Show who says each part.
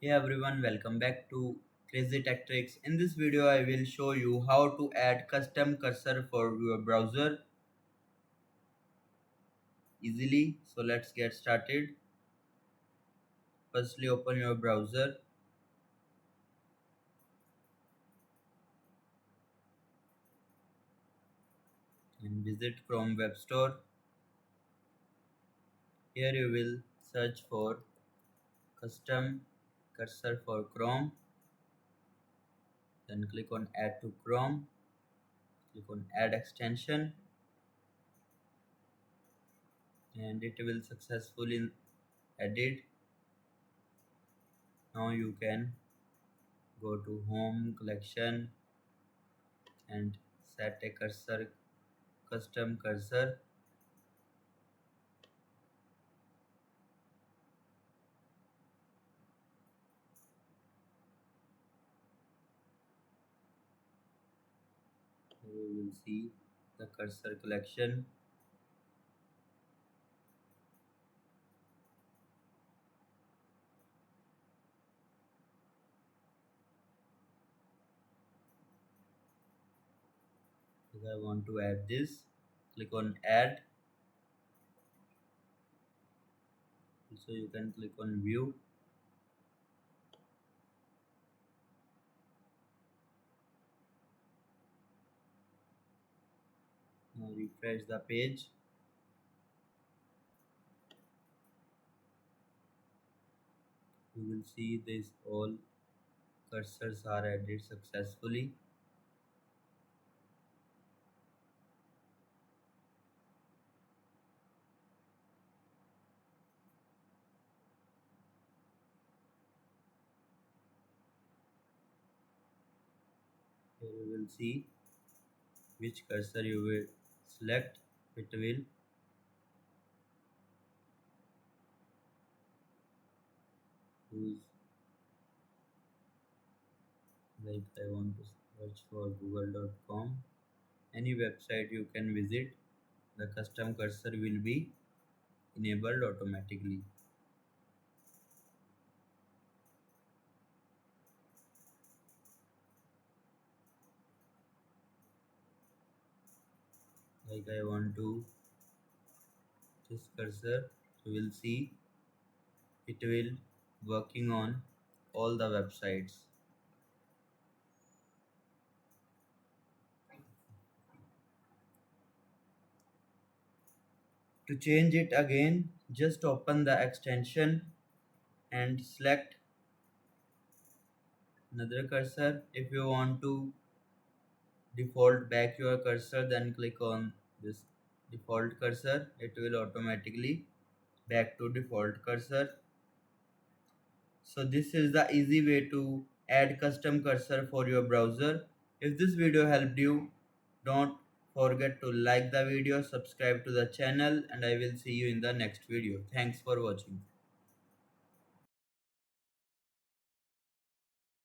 Speaker 1: Hey everyone, welcome back to Crazy Tech Tricks. In this video, I will show you how to add custom cursor for your browser easily. So let's get started. Firstly, open your browser and visit Chrome Web Store. Here you will search for custom cursor for Chrome. Then click on Add to Chrome. Click on Add extension, and it will successfully added. Now you can go to Home Collection and set a custom cursor. We will see the cursor collection. If I want to add this, click on add. So you can click on view. Now refresh the page. You will see this all cursors are added successfully. Here you will see which cursor you will select. It will choose, like I want to search for google.com. Any website you can visit, the custom cursor will be enabled automatically. Like I want to this cursor, you will see it will working on all the websites. To change it again, just open the extension and select another cursor. If you want to default back your cursor, then click on this default cursor. It will automatically back to default cursor. So this is the easy way to add custom cursor for your browser. If this video helped you, don't forget to like the video, subscribe to the channel, and I will see you in the next video. Thanks for watching.